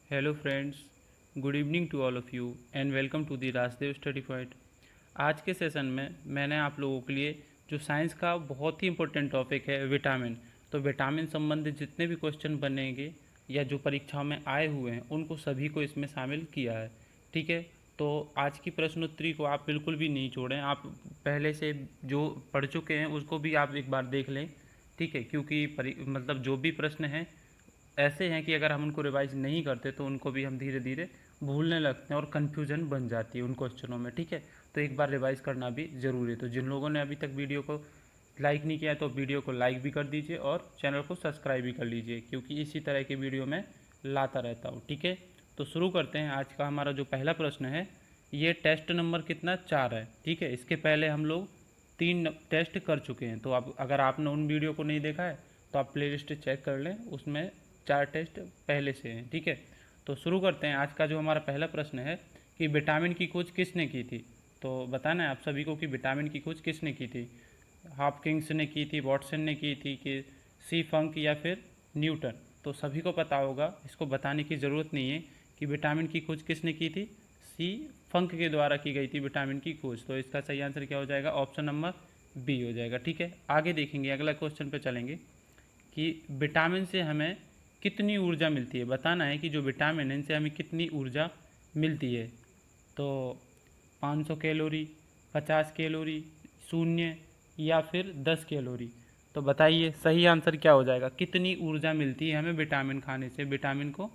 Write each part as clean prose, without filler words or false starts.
Hello friends, good evening to all of you and welcome to the Rajdev study point. आज के session में मैंने आप लोगों के लिए जो साइंस का बहुत ही इंपॉर्टेंट टॉपिक है विटामिन, तो विटामिन संबंधित जितने भी क्वेश्चन बनेंगे या जो परीक्षाओं में आए हुए हैं उनको सभी को इसमें शामिल किया है। ठीक है, तो आज की प्रश्नोत्तरी को आप बिल्कुल भी नहीं छोड़ें। आप पहले से जो पढ़ चुके हैं उसको भी आप एक बार देख लें। ठीक है, क्योंकि मतलब जो भी प्रश्न हैं ऐसे हैं कि अगर हम उनको रिवाइज नहीं करते तो उनको भी हम धीरे धीरे भूलने लगते हैं और कन्फ्यूजन बन जाती है उन क्वेश्चनों में। ठीक है, तो एक बार रिवाइज करना भी ज़रूरी है। तो जिन लोगों ने अभी तक वीडियो को लाइक नहीं किया है तो वीडियो को लाइक भी कर दीजिए और चैनल को सब्सक्राइब भी कर लीजिए, क्योंकि इसी तरह के वीडियो मैं लाता रहता हूँ। ठीक है, तो शुरू करते हैं। आज का हमारा जो पहला प्रश्न है ये टेस्ट नंबर कितना 4 है। ठीक है, इसके पहले हम लोग 3 टेस्ट कर चुके हैं, तो अब अगर आपने उन वीडियो को नहीं देखा है तो आप प्लेलिस्ट चेक कर लें, उसमें 4 टेस्ट पहले से हैं। ठीक है, तो शुरू करते हैं। आज का जो हमारा पहला प्रश्न है कि विटामिन की खोज किसने की थी। तो बताना है आप सभी को कि विटामिन की खोज किसने की थी। हॉपकिंस ने की थी, वाटसन ने की थी, कि सी फंक या फिर न्यूटन। तो सभी को पता होगा, इसको बताने की ज़रूरत नहीं है कि विटामिन की खोज किसने की थी। सी फंक के द्वारा की गई थी विटामिन की खोज। तो इसका सही आंसर क्या हो जाएगा, ऑप्शन नंबर बी हो जाएगा। ठीक है, आगे देखेंगे, अगला क्वेश्चन पे चलेंगे कि विटामिन से हमें कितनी ऊर्जा मिलती है। बताना है कि जो विटामिन है इनसे हमें कितनी ऊर्जा मिलती है। तो 500 कैलोरी, 50 कैलोरी, शून्य या फिर 10 कैलोरी। तो बताइए सही आंसर क्या हो जाएगा, कितनी ऊर्जा मिलती है हमें विटामिन खाने से, विटामिन को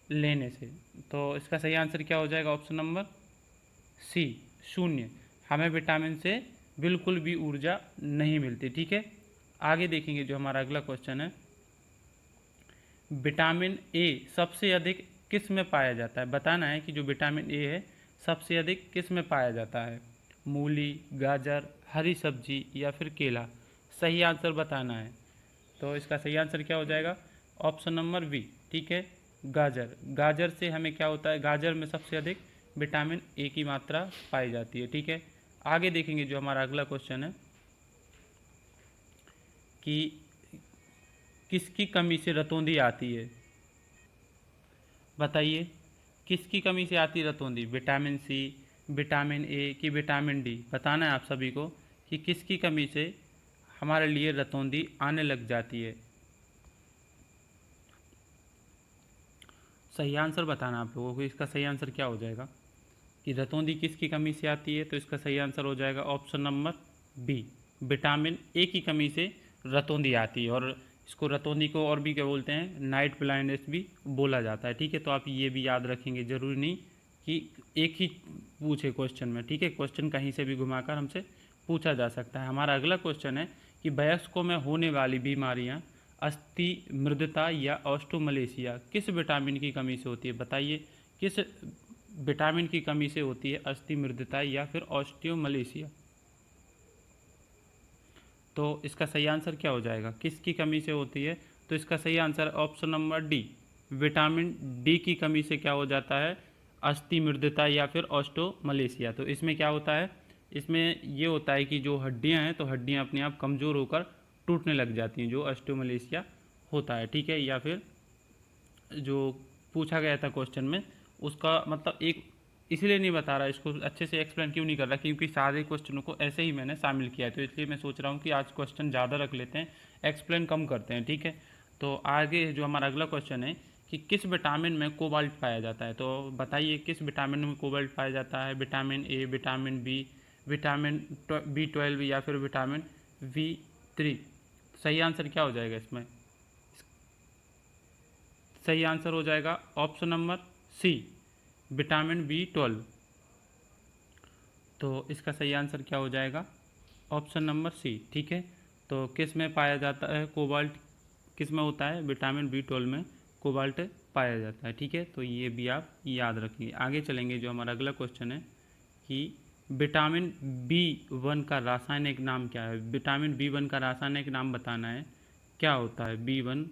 लेने से। तो इसका सही आंसर क्या हो जाएगा, ऑप्शन नंबर सी, शून्य। हमें विटामिन से बिल्कुल भी ऊर्जा नहीं मिलती। ठीक है, आगे देखेंगे जो हमारा अगला क्वेश्चन है, विटामिन ए सबसे अधिक किस में पाया जाता है। बताना है कि जो विटामिन ए है सबसे अधिक किस में पाया जाता है। मूली, गाजर, हरी सब्जी या फिर केला। सही आंसर बताना है। तो इसका सही आंसर क्या हो जाएगा, ऑप्शन नंबर बी। ठीक है, गाजर। गाजर से हमें क्या होता है, गाजर में सबसे अधिक विटामिन ए की मात्रा पाई जाती है। ठीक है, आगे देखेंगे जो हमारा अगला क्वेश्चन है कि किसकी कमी से रतौंधी आती है। बताइए किसकी कमी से आती है रतौंधी, विटामिन सी, विटामिन ए कि विटामिन डी। बताना है आप सभी को कि किसकी कमी से हमारे लिए रतौंधी आने लग जाती है। सही आंसर बताना आप लोगों को, इसका सही आंसर क्या हो जाएगा कि रतौंधी किसकी कमी से आती है। तो इसका सही आंसर हो जाएगा option number B, vitamin A की कमी से रतौंधी आती है। और इसको रतौंधी को और भी क्या बोलते हैं, नाइट ब्लाइंडनेस भी बोला जाता है। ठीक है, तो आप ये भी याद रखेंगे, ज़रूरी नहीं कि एक ही पूछे क्वेश्चन में। ठीक है, क्वेश्चन कहीं से भी घुमाकर हमसे पूछा जा सकता है। हमारा अगला क्वेश्चन है कि वयस्कों में होने वाली बीमारियां अस्थि मृदता या ऑस्टोमलेशिया किस विटामिन की कमी से होती है। बताइए किस विटामिन की कमी से होती है अस्थि मृदता या फिर ऑस्टियोमलेशिया। तो इसका सही आंसर क्या हो जाएगा, किसकी कमी से होती है। तो इसका सही answer option number D, vitamin D की कमी से क्या हो जाता है, अस्थि मृदता या फिर ऑस्टोमलेशिया। तो इसमें क्या होता है, इसमें ये होता है कि जो हड्डियां हैं तो हड्डियां अपने आप कमज़ोर होकर टूटने लग जाती हैं, जो ऑस्टियोमलेशिया होता है। ठीक है, या फिर जो पूछा गया था क्वेश्चन में उसका मतलब एक, इसलिए नहीं बता रहा, इसको अच्छे से एक्सप्लेन क्यों नहीं कर रहा, क्योंकि सारे क्वेश्चनों को ऐसे ही मैंने शामिल किया है। तो इसलिए मैं सोच रहा हूँ कि आज क्वेश्चन ज़्यादा रख लेते हैं, एक्सप्लेन कम करते हैं। ठीक है, तो आगे जो हमारा अगला क्वेश्चन है कि किस विटामिन में कोबाल्ट पाया जाता है। तो बताइए किस विटामिन में कोबाल्ट पाया जाता है, vitamin A, vitamin B, vitamin B12 या फिर विटामिन B3। सही आंसर क्या हो जाएगा इसमें, सही आंसर हो जाएगा ऑप्शन नंबर सी, विटामिन B12। तो इसका सही आंसर क्या हो जाएगा, ऑप्शन नंबर सी। ठीक है, तो किस में पाया जाता है कोबाल्ट, किस में होता है, विटामिन B12 में कोबाल्ट पाया जाता है। ठीक है, तो ये भी आप याद रखिए। आगे चलेंगे जो हमारा अगला क्वेश्चन है कि विटामिन B1 का रासायनिक नाम क्या है। विटामिन B1 का रासायनिक नाम बताना है, क्या होता है B1।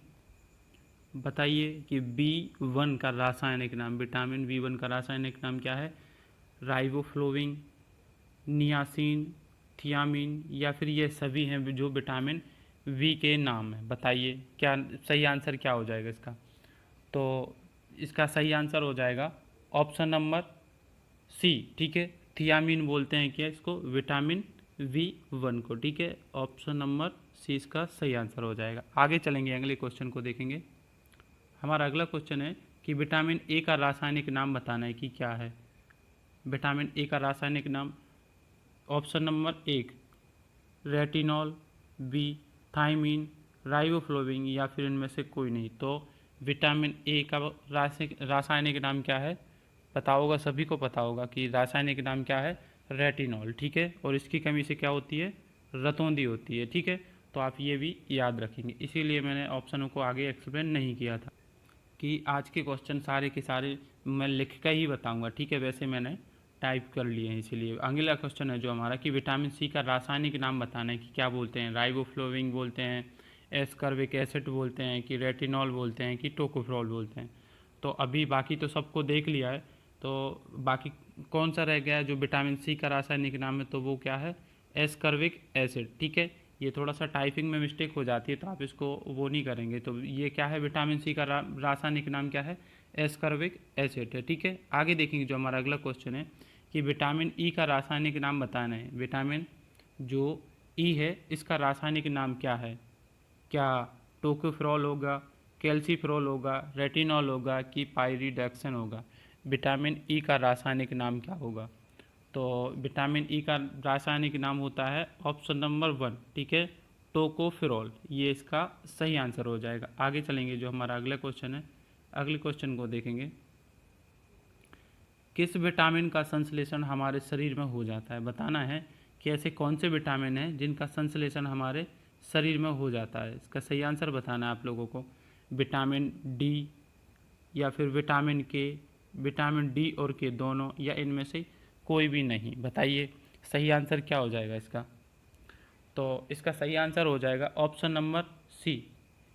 बताइए कि B1 का रासायनिक नाम, विटामिन B1 का रासायनिक नाम क्या है। राइबोफ्लोविन, नियासिन, थियामिन या फिर ये सभी हैं जो विटामिन वी के नाम है। बताइए क्या सही आंसर क्या हो जाएगा इसका। तो इसका सही आंसर हो जाएगा ऑप्शन नंबर सी। ठीक है, थियामिन बोलते हैं क्या इसको, विटामिन V1 को। ठीक है, ऑप्शन नंबर सी इसका सही आंसर हो जाएगा। आगे चलेंगे, अगले क्वेश्चन को देखेंगे। हमारा अगला क्वेश्चन है कि विटामिन ए का रासायनिक नाम बताना है कि क्या है। विटामिन ए का रासायनिक नाम, option number 1 retinol, B thiamine, riboflavin या फिर इनमें से कोई नहीं। तो विटामिन ए का रासायनिक नाम क्या है, पता होगा, सभी को पता होगा कि रासायनिक नाम क्या है, रेटिनॉल। ठीक है, और इसकी कमी से क्या होती है, रतौंधी होती है। ठीक है, तो आप ये भी याद रखेंगे, इसीलिए मैंने ऑप्शनों को आगे एक्सप्लेन नहीं किया था कि आज के क्वेश्चन सारे के सारे मैं लिख कर ही बताऊंगा। ठीक है, वैसे मैंने टाइप कर लिए हैं इसीलिए। अगला क्वेश्चन है जो हमारा कि विटामिन सी का रासायनिक नाम बताना है कि क्या बोलते हैं, राइबोफ्लोविन बोलते हैं, एस्कॉर्बिक एसिड बोलते हैं, कि रेटिनॉल बोलते हैं, कि टोकोफेरॉल बोलते हैं। तो अभी बाकी तो सबको देख लिया है, तो बाकी कौन सा रह गया है जो विटामिन सी का रासायनिक नाम है, तो वो क्या है, एस्कॉर्बिक एसिड। ठीक है, ये थोड़ा सा टाइपिंग में मिस्टेक हो जाती है तो आप इसको वो नहीं करेंगे। तो ये क्या है, विटामिन सी का रासायनिक नाम क्या है, एस्कॉर्बिक एसिड है। ठीक है, आगे देखेंगे जो हमारा अगला क्वेश्चन है कि विटामिन ई का रासायनिक नाम बताना है। विटामिन जो ई है इसका रासायनिक नाम क्या है, क्या टोकोफेरॉल होगा, कैल्सीफेरॉल होगा, रेटिनॉल होगा, कि पायरिडॉक्सिन होगा। विटामिन ई का रासायनिक नाम क्या होगा, तो विटामिन ई का रासायनिक नाम होता है ऑप्शन नंबर 1। ठीक है, टोकोफेरॉल, ये इसका सही आंसर हो जाएगा। आगे चलेंगे जो हमारा अगला क्वेश्चन है, अगले क्वेश्चन को देखेंगे। किस विटामिन का संश्लेषण हमारे शरीर में हो जाता है, बताना है कि ऐसे कौन से विटामिन हैं जिनका संश्लेषण हमारे शरीर में हो जाता है। इसका सही आंसर बताना है आप लोगों को। विटामिन डी या फिर विटामिन के, विटामिन डी और के दोनों, या इनमें से कोई भी नहीं। बताइए सही आंसर क्या हो जाएगा इसका, तो इसका सही आंसर हो जाएगा ऑप्शन नंबर सी।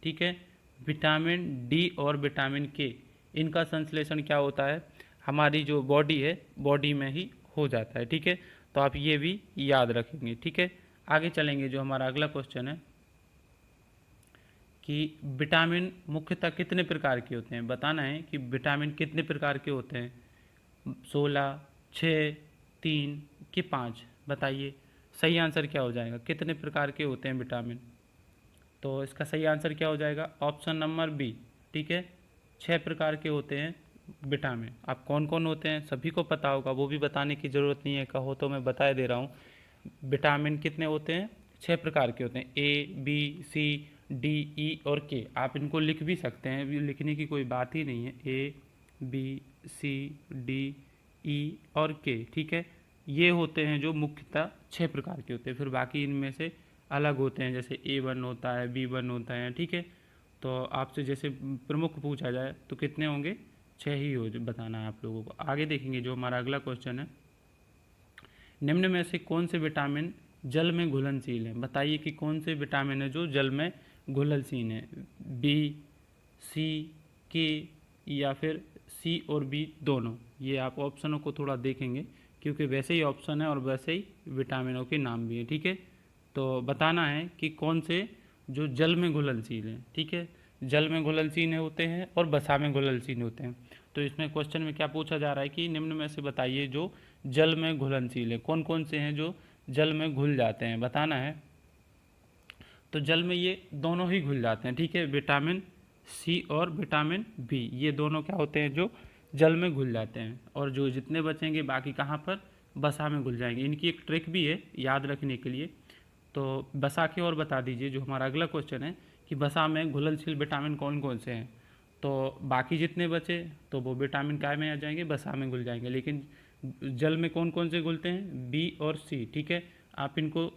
ठीक है, विटामिन डी और विटामिन के, इनका संश्लेषण क्या होता है, हमारी जो बॉडी है, बॉडी में ही हो जाता है। ठीक है, तो आप ये भी याद रखेंगे। ठीक है, आगे चलेंगे जो हमारा अगला क्वेश्चन है कि विटामिन मुख्यतः कितने प्रकार के होते हैं, बताना है कि विटामिन कितने प्रकार के होते हैं, 16, 6, 3 कि 5। बताइए सही आंसर क्या हो जाएगा, कितने प्रकार के होते हैं विटामिन, तो इसका सही आंसर क्या हो जाएगा ऑप्शन नंबर बी। ठीक है, 6 प्रकार के होते हैं विटामिन। आप कौन कौन होते हैं सभी को पता होगा, वो भी बताने की ज़रूरत नहीं है, कहो तो मैं बता दे रहा हूँ। विटामिन कितने होते हैं, 6 प्रकार के होते हैं, A B C D E और के। आप इनको लिख भी सकते हैं, लिखने की कोई बात ही नहीं है, A B C D E और के। ठीक है, ये होते हैं जो मुख्यतः 6 प्रकार के होते हैं, फिर बाकी इनमें से अलग होते हैं, जैसे A1 होता है, B1 होता है। ठीक है, तो आपसे जैसे प्रमुख पूछा जाए तो कितने होंगे, 6 ही हो, बताना है आप लोगों को। आगे देखेंगे जो हमारा अगला क्वेश्चन है, निम्न में से कौन से विटामिन जल में घुलनशील हैं, बताइए कि कौन से विटामिन है जो जल में घुलनशील हैं, बी सी के या फिर सी और बी दोनों। ये आप ऑप्शनों को थोड़ा देखेंगे क्योंकि वैसे ही ऑप्शन है और वैसे ही विटामिनों के नाम भी हैं। ठीक है, तो बताना है कि कौन से जो जल में घुलनशील हैं। ठीक है, जल में घुलनशील होते हैं और वसा में घुलनशील होते हैं। तो इसमें क्वेश्चन में क्या पूछा जा रहा है कि निम्न में से बताइए जो जल में घुलनशील है, कौन कौन से हैं जो जल में घुल जाते हैं, बताना है। तो जल में ये दोनों ही घुल जाते हैं। ठीक है, विटामिन सी और विटामिन बी, ये दोनों क्या होते हैं जो जल में घुल जाते हैं, और जो जितने बचेंगे बाकी कहाँ पर, वसा में घुल जाएंगे। इनकी एक ट्रिक भी है याद रखने के लिए, तो वसा की और बता दीजिए। जो हमारा अगला क्वेश्चन है कि वसा में घुलनशील विटामिन कौन कौन से हैं, तो बाकी जितने बचे तो वो विटामिन काय में आ जाएंगे, वसा में घुल जाएंगे। लेकिन जल में कौन कौन से घुलते हैं, बी और सी। ठीक है, आप इनको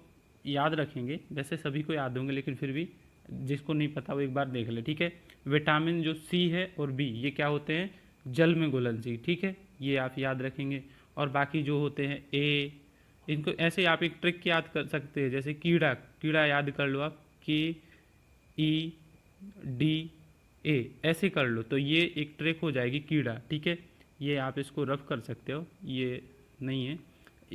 याद रखेंगे, वैसे सभी को याद होंगे लेकिन फिर भी जिसको नहीं पता वो एक बार देख ले। ठीक है, विटामिन जो सी है और बी ये क्या होते हैं, जल में घुलनशील। ठीक है, ये आप याद रखेंगे। और बाकी जो होते हैं ए, इनको ऐसे आप एक ट्रिक याद कर सकते हैं, जैसे कीड़ा, कीड़ा याद कर लो आप, के ई डी ए ऐसे कर लो, तो ये एक ट्रिक हो जाएगी कीड़ा। ठीक है, ये आप इसको रफ कर सकते हो, ये नहीं है,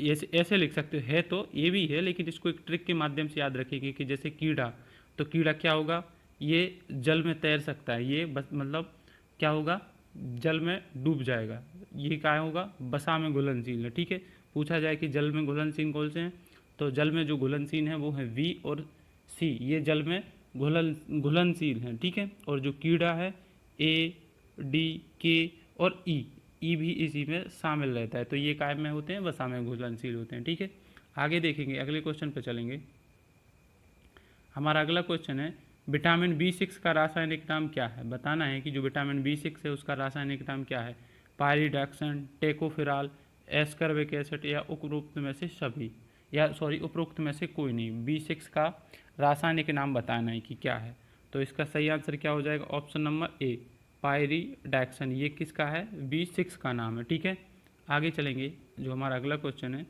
ऐसे ऐसे लिख सकते हो, है तो ये भी है लेकिन इसको एक ट्रिक के माध्यम से याद रखेंगे कि जैसे कीड़ा, तो कीड़ा क्या होगा, ये जल में तैर सकता है, ये बस मतलब क्या होगा, जल में डूब जाएगा, ये क्या होगा, वसा में घुलनशील है। ठीक है, पूछा जाए कि जल में घुलनशील कौन से हैं, तो जल में जो घुलनशील हैं वो है वी और सी, ये जल में घुलनशील हैं। ठीक है, और जो कीड़ा है ए, डी, के और ई भी इसी में शामिल रहता है, तो ये काय में होते हैं, वसा में घुलनशील होते हैं। ठीक है, आगे देखेंगे, अगले क्वेश्चन पे चलेंगे। हमारा अगला क्वेश्चन है विटामिन B6 का रासायनिक नाम क्या है। बताना है कि जो विटामिन B6 है उसका रासायनिक नाम क्या है, पायरिडॉक्सिन, टेकोफिराल, एस्कर्बिक एसिड या उपरोक्त में से सभी, या सॉरी उपरोक्त में से कोई नहीं। B6 का रासायनिक नाम बताना है कि क्या है, तो इसका सही आंसर क्या हो जाएगा, ऑप्शन नंबर ए पायरिडॉक्सिन, ये किसका है, B6 का नाम है। ठीक है, आगे चलेंगे, जो हमारा अगला क्वेश्चन है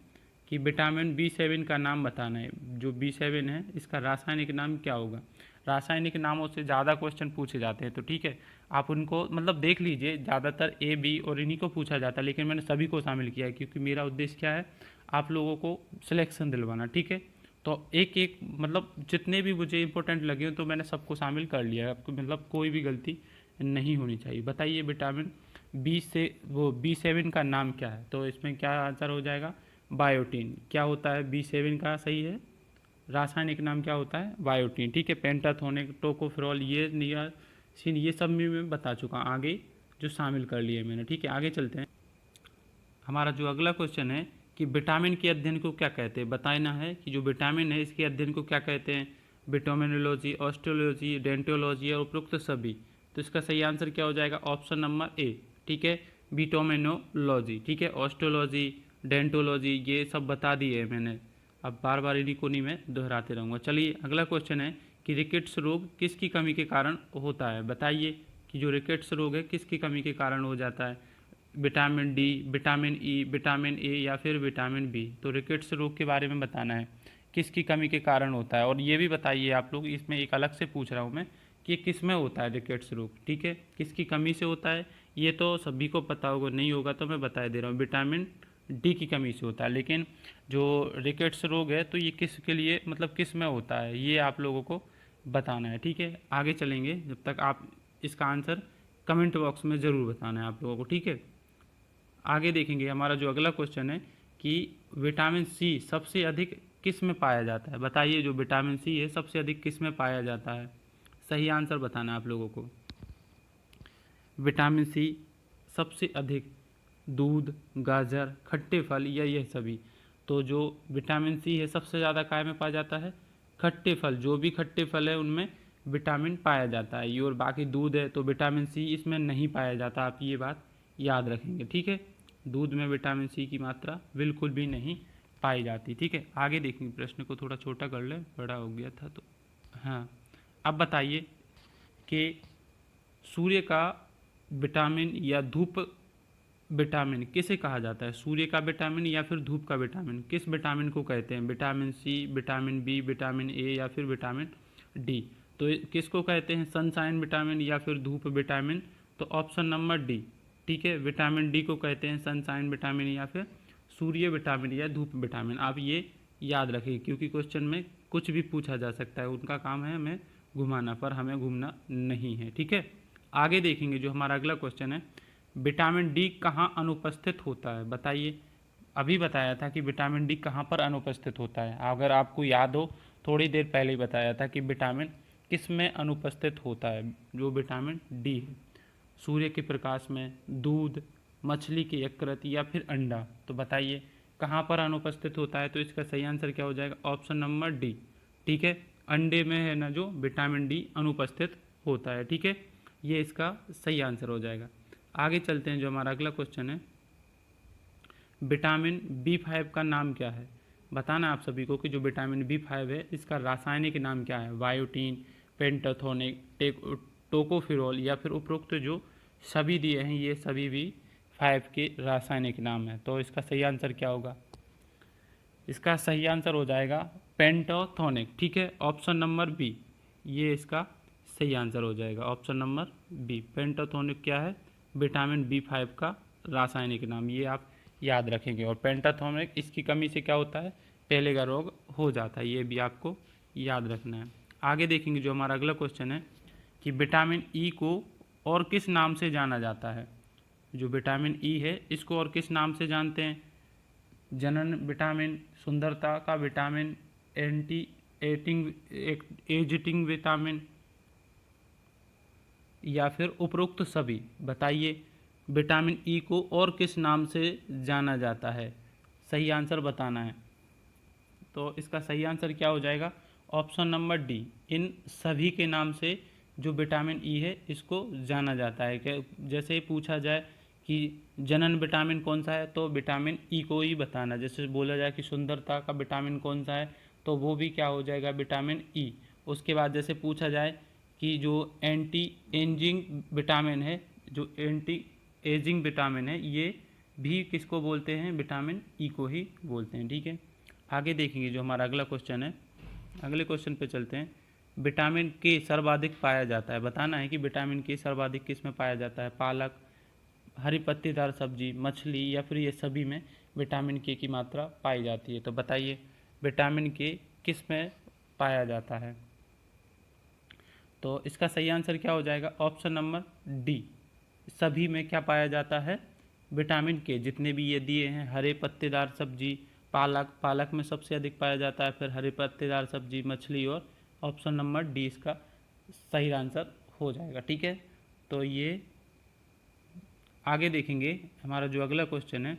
कि विटामिन B7 का नाम बताना है। जो B7 है इसका रासायनिक नाम क्या होगा। रासायनिक नामों से ज़्यादा क्वेश्चन पूछे जाते हैं, तो ठीक है आप उनको मतलब देख लीजिए, ज़्यादातर ए बी और इन्हीं को पूछा जाता है, लेकिन मैंने सभी को शामिल किया है क्योंकि मेरा उद्देश्य क्या है, आप लोगों को सिलेक्शन दिलवाना। ठीक है, तो एक एक मतलब जितने भी मुझे इंपॉर्टेंट लगे तो मैंने सबको शामिल कर लिया है, आपको मतलब कोई भी गलती नहीं होनी चाहिए। बताइए विटामिन B7 का नाम क्या है, तो इसमें क्या आंसर हो जाएगा, बायोटीन। क्या होता है B7 का सही है रासायनिक नाम क्या होता है, बायोटीन। ठीक है, पेंटाथोनिक, टोकोफेरॉल, ये नियासिन, ये सब भी मैं बता चुका हूँ, आगे जो शामिल कर लिए मैंने। ठीक है, आगे चलते हैं। हमारा जो अगला क्वेश्चन है कि विटामिन के अध्ययन को क्या कहते हैं। बताना है कि जो विटामिन है इसके अध्ययन को क्या कहते हैं, विटामिनोलॉजी, ऑस्टियोलॉजी, डेंटोलॉजी और उपरोक्त सभी। तो इसका सही आंसर क्या हो जाएगा, ऑप्शन नंबर ए। ठीक है, विटामिनोलॉजी। ठीक है, ऑस्टियोलॉजी, डेंटोलॉजी ये सब बता दिए है मैंने, अब बार बार इन्हीं को नहीं मैं दोहराते रहूँगा। चलिए अगला क्वेश्चन है कि रिकेट्स रोग किसकी कमी के कारण होता है। बताइए कि जो रिकेट्स रोग है किसकी कमी के कारण हो जाता है, vitamin D, vitamin E, vitamin A या फिर विटामिन बी। तो रिकेट्स रोग के बारे में बताना है किसकी कमी के कारण होता है, और ये भी बताइए आप लोग, इसमें एक अलग से पूछ रहा हूँ मैं कि ये किस में होता है रिकेट्स रोग। ठीक है, किसकी कमी से होता है, ये तो सभी को पता होगा, नहीं होगा तो मैं बता दे रहा हूँ, विटामिन डी की कमी से होता है। लेकिन जो रिकेट्स रोग है तो ये किसके लिए मतलब किस में होता है, ये आप लोगों को बताना है। ठीक है, आगे चलेंगे, जब तक आप इसका आंसर कमेंट बॉक्स में ज़रूर बताना है आप लोगों को। ठीक है, आगे देखेंगे, हमारा जो अगला क्वेश्चन है कि विटामिन सी सबसे अधिक किस में पाया जाता है। बताइए जो विटामिन सी है सबसे अधिक किस में पाया जाता है, सही आंसर बताना है आप लोगों को। विटामिन सी सबसे अधिक दूध, गाजर, खट्टे फल या यह सभी। तो जो विटामिन सी है सबसे ज़्यादा काय में पाया जाता है, खट्टे फल, जो भी खट्टे फल है उनमें विटामिन पाया जाता है ये, और बाकी दूध है तो विटामिन सी इसमें नहीं पाया जाता, आप ये बात याद रखेंगे। ठीक है, दूध में विटामिन सी की मात्रा बिल्कुल भी नहीं पाई जाती। ठीक है, आगे देखेंगे, प्रश्न को थोड़ा छोटा कर ले, बड़ा हो गया था तो। हाँ, अब बताइए कि सूर्य का विटामिन या धूप विटामिन किसे कहा जाता है, सूर्य का विटामिन या फिर धूप का विटामिन, किस विटामिन को कहते हैं, vitamin C, vitamin B, vitamin A या फिर विटामिन डी। तो किसको कहते हैं, सनशाइन विटामिन या फिर धूप विटामिन, तो ऑप्शन नंबर डी। ठीक है, विटामिन डी को कहते हैं सनशाइन विटामिन या फिर सूर्य विटामिन या धूप विटामिन। आप ये याद रखिए क्योंकि क्वेश्चन में कुछ भी पूछा जा सकता है, उनका काम है हमें घुमाना, पर हमें घूमना नहीं है। ठीक है, आगे देखेंगे, जो हमारा अगला क्वेश्चन है विटामिन डी कहाँ अनुपस्थित होता है। बताइए, अभी बताया था कि विटामिन डी कहाँ पर अनुपस्थित होता है, अगर आपको याद हो थोड़ी देर पहले ही बताया था कि विटामिन किस में अनुपस्थित होता है। जो विटामिन डी है सूर्य के प्रकाश में, दूध, मछली के यकृत या फिर अंडा। तो बताइए कहाँ पर अनुपस्थित होता है, तो इसका सही आंसर क्या हो जाएगा, ऑप्शन नंबर डी। ठीक है, अंडे में है ना जो विटामिन डी अनुपस्थित होता है। ठीक है, ये इसका सही आंसर हो जाएगा। आगे चलते हैं, जो हमारा अगला क्वेश्चन है विटामिन B5 का नाम क्या है। बताना आप सभी को कि जो विटामिन B5 है इसका रासायनिक नाम क्या है, बायोटीन, पेंटाथोनिक, टोकोफिरॉल या फिर उपरोक्त जो सभी दिए हैं ये सभी B5 के रासायनिक नाम है। तो इसका सही आंसर क्या होगा, इसका सही आंसर हो जाएगा पेंटाथोनिक। ठीक है, ऑप्शन नंबर बी, ये इसका सही आंसर हो जाएगा, ऑप्शन नंबर बी। पेंटाथोनिक क्या है, विटामिन B5 का रासायनिक नाम, ये आप याद रखेंगे। और पेंटाथोनिक इसकी कमी से क्या होता है, पहले का रोग हो जाता है, ये भी आपको याद रखना है। आगे देखेंगे, जो हमारा अगला क्वेश्चन है कि विटामिन ई को और किस नाम से जाना जाता है। जो विटामिन ई है इसको और किस नाम से जानते हैं? जनन विटामिन, सुंदरता का विटामिन, एंटी एजिंग विटामिन, या फिर उपरोक्त सभी। बताइए विटामिन ई को और किस नाम से जाना जाता है? सही आंसर बताना है। तो इसका सही आंसर क्या हो जाएगा? ऑप्शन नंबर डी, इन सभी के नाम से जो विटामिन ई है इसको जाना जाता है। क्या जैसे पूछा जाए कि जनन विटामिन कौन सा है, तो विटामिन ई को ही बताना। जैसे बोला जाए कि सुंदरता का विटामिन कौन सा है, तो वो भी क्या हो जाएगा? Vitamin E. उसके बाद जैसे पूछा जाए कि जो एंटी एजिंग विटामिन है, जो एंटी एजिंग विटामिन है, ये भी किसको बोलते हैं? विटामिन ई को ही बोलते हैं। ठीक है, आगे देखेंगे जो हमारा अगला क्वेश्चन है। अगले क्वेश्चन पे चलते हैं। विटामिन के सर्वाधिक पाया जाता है। बताना है कि विटामिन के सर्वाधिक किस में पाया जाता है? पालक, हरी पत्तेदार सब्जी, मछली, या फिर ये सभी में विटामिन के की मात्रा पाई जाती है। तो बताइए विटामिन के किस में पाया जाता है? तो इसका सही आंसर क्या हो जाएगा? ऑप्शन नंबर डी, सभी में क्या पाया जाता है? विटामिन के। जितने भी ये दिए हैं, हरे पत्तेदार सब्जी, पालक में सबसे अधिक पाया जाता है, फिर हरे पत्तेदार सब्जी, मछली, और ऑप्शन नंबर डी इसका सही आंसर हो जाएगा। ठीक है, तो ये आगे देखेंगे। हमारा जो अगला क्वेश्चन है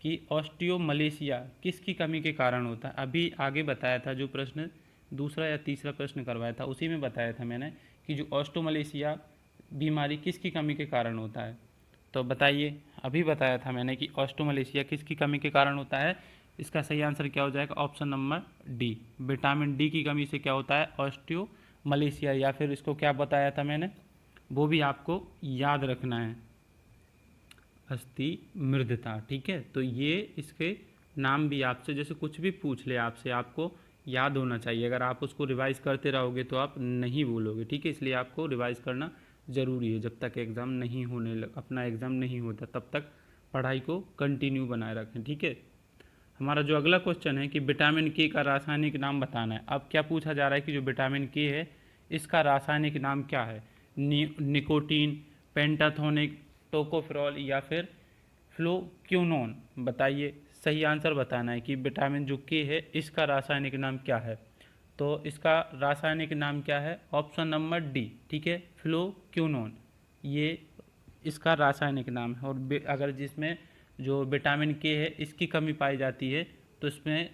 कि ऑस्टियोमलेशिया किसकी कमी के कारण होता है? अभी आगे बताया था, जो प्रश्न दूसरा या तीसरा प्रश्न करवाया था उसी में बताया था मैंने कि जो ऑस्टियोमलेशिया बीमारी किसकी कमी के कारण होता है। तो बताइए, अभी बताया था मैंने कि ऑस्टियोमलेशिया किसकी कमी के कारण होता है। इसका सही आंसर क्या हो जाएगा? Option number D, vitamin D की कमी से क्या होता है? ऑस्टियोमलेशिया। या फिर इसको क्या बताया था मैंने, वो भी आपको याद रखना है, अस्थि मृदता। ठीक है, तो ये इसके नाम भी आपसे जैसे कुछ भी पूछ ले आपसे, आपको याद होना चाहिए। अगर आप उसको रिवाइज करते रहोगे तो आप नहीं भूलोगे। ठीक है, इसलिए आपको रिवाइज करना ज़रूरी है। जब तक एग्ज़ाम नहीं होने अपना एग्ज़ाम नहीं होता तब तक पढ़ाई को कंटिन्यू बनाए रखें। ठीक है, हमारा जो अगला क्वेश्चन है कि विटामिन के का रासायनिक नाम बताना है। अब क्या पूछा जा रहा है कि जो विटामिन के है इसका रासायनिक नाम क्या है? निकोटीन, पेंटाथोनिक, टोकोफेरॉल, या फिर फ्लोक्यूनोन। बताइए, सही आंसर बताना है कि विटामिन जो के है इसका रासायनिक नाम क्या है। तो इसका रासायनिक नाम क्या है? Option number D. ठीक है, फ्लोक्यूनोन, ये इसका रासायनिक नाम है। और अगर जिसमें जो विटामिन के है इसकी कमी पाई जाती है तो इसमें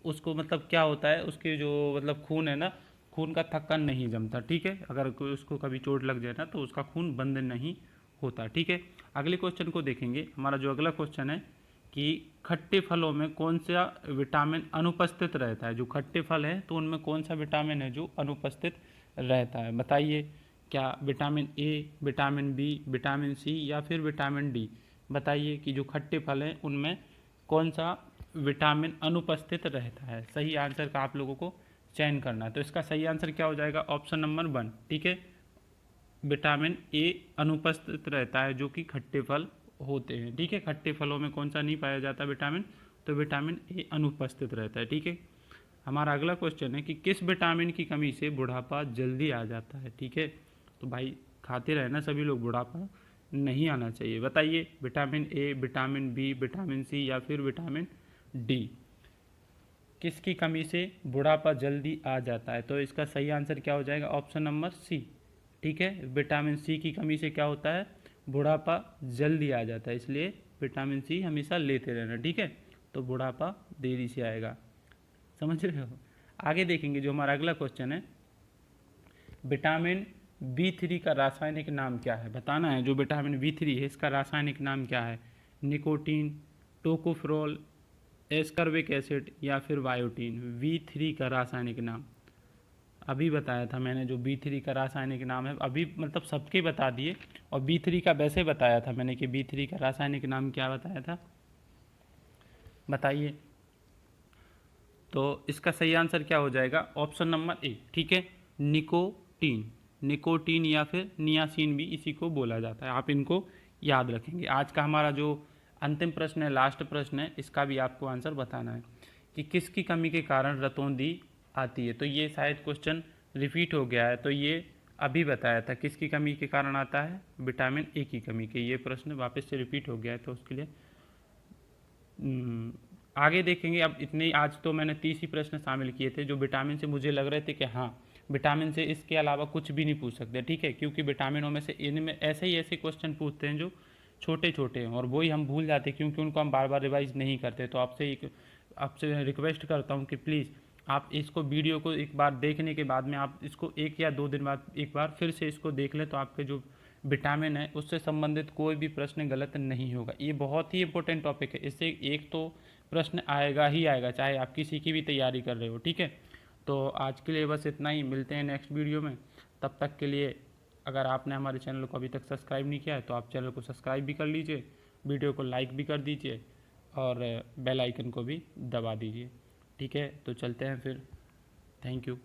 उसको मतलब क्या होता है, उसके जो मतलब खून है ना, खून का थक्का नहीं जमता। ठीक है, अगर उसको कभी चोट लग जाए ना तो उसका खून बंद नहीं होता। ठीक है, अगले क्वेश्चन को देखेंगे। हमारा जो अगला क्वेश्चन है कि खट्टे फलों में कौन सा विटामिन अनुपस्थित रहता है? जो खट्टे फल है तो उनमें कौन सा विटामिन है जो अनुपस्थित रहता है? बताइए, क्या vitamin A, vitamin B, vitamin C, या फिर विटामिन डी? बताइए कि जो खट्टे फल हैं उनमें कौन सा विटामिन अनुपस्थित रहता है। सही आंसर का आप लोगों को चयन करना है। तो इसका सही आंसर क्या हो जाएगा? Option number 1। ठीक है, विटामिन ए अनुपस्थित रहता है जो कि खट्टे फल होते हैं। ठीक है, खट्टे फलों में कौन सा नहीं पाया जाता विटामिन? तो विटामिन ए अनुपस्थित रहता है। ठीक है, हमारा अगला क्वेश्चन है कि किस विटामिन की कमी से बुढ़ापा जल्दी आ जाता है? ठीक है, तो भाई खाते रहे ना सभी लोग, बुढ़ापा नहीं आना चाहिए। बताइए, vitamin A, vitamin B, vitamin C, या फिर विटामिन डी, किसकी कमी से बुढ़ापा जल्दी आ जाता है? तो इसका सही आंसर क्या हो जाएगा? Option number C. ठीक है, विटामिन सी की कमी से क्या होता है? बुढ़ापा जल्दी आ जाता है। इसलिए विटामिन सी हमेशा लेते रहना। ठीक है, तो बुढ़ापा देरी से आएगा। समझ रहे हो? आगे देखेंगे जो हमारा अगला क्वेश्चन है, विटामिन B3 का रासायनिक नाम क्या है? बताना है जो विटामिन B3 है इसका रासायनिक नाम क्या है? निकोटीन, टोकोफेरॉल, एस्कॉर्बिक एसिड, या फिर बायोटीन। B3 का रासायनिक नाम अभी बताया था मैंने, जो B3 का रासायनिक नाम है अभी मतलब सबके बता दिए। और B3 का वैसे बताया था मैंने कि B3 का रासायनिक नाम क्या बताया था, बताइए। तो इसका सही आंसर क्या हो जाएगा? Option number A. ठीक है, निकोटीन। निकोटीन या फिर नियासिन भी इसी को बोला जाता है। आप इनको याद रखेंगे। आज का हमारा जो अंतिम प्रश्न है, लास्ट प्रश्न है, इसका भी आपको आंसर बताना है कि किसकी कमी के कारण रतौंधी आती है। तो ये शायद क्वेश्चन रिपीट हो गया है, तो ये अभी बताया था किसकी कमी के कारण आता है, विटामिन ए की कमी के। ये प्रश्न वापस से रिपीट हो गया है तो उसके लिए आगे देखेंगे। अब इतने आज तो मैंने 30 ही प्रश्न शामिल किए थे जो विटामिन से मुझे लग रहे थे कि हाँ विटामिन से इसके अलावा कुछ भी नहीं पूछ सकते, ठीक है, क्योंकि विटामिनों में से इनमें ऐसे ही ऐसे क्वेश्चन पूछते हैं जो छोटे छोटे हैं और वही हम भूल जाते हैं क्योंकि उनको हम बार बार रिवाइज नहीं करते। तो आपसे रिक्वेस्ट करता हूँ कि प्लीज़ आप इसको वीडियो को एक बार देखने के बाद में आप इसको 1 या 2 दिन बाद एक बार फिर से इसको देख लें तो आपके जो विटामिन है उससे संबंधित कोई भी प्रश्न गलत नहीं होगा। ये बहुत ही इंपॉर्टेंट टॉपिक है, इससे एक तो प्रश्न आएगा ही आएगा चाहे आप किसी की भी तैयारी कर रहे हो, ठीक है। तो आज के लिए बस इतना ही, मिलते हैं नेक्स्ट वीडियो में। तब तक के लिए अगर आपने हमारे चैनल को अभी तक सब्सक्राइब नहीं किया है तो आप चैनल को सब्सक्राइब भी कर लीजिए, वीडियो को लाइक भी कर दीजिए और बेल आइकन को भी दबा दीजिए, ठीक है। तो चलते हैं फिर, थैंक यू।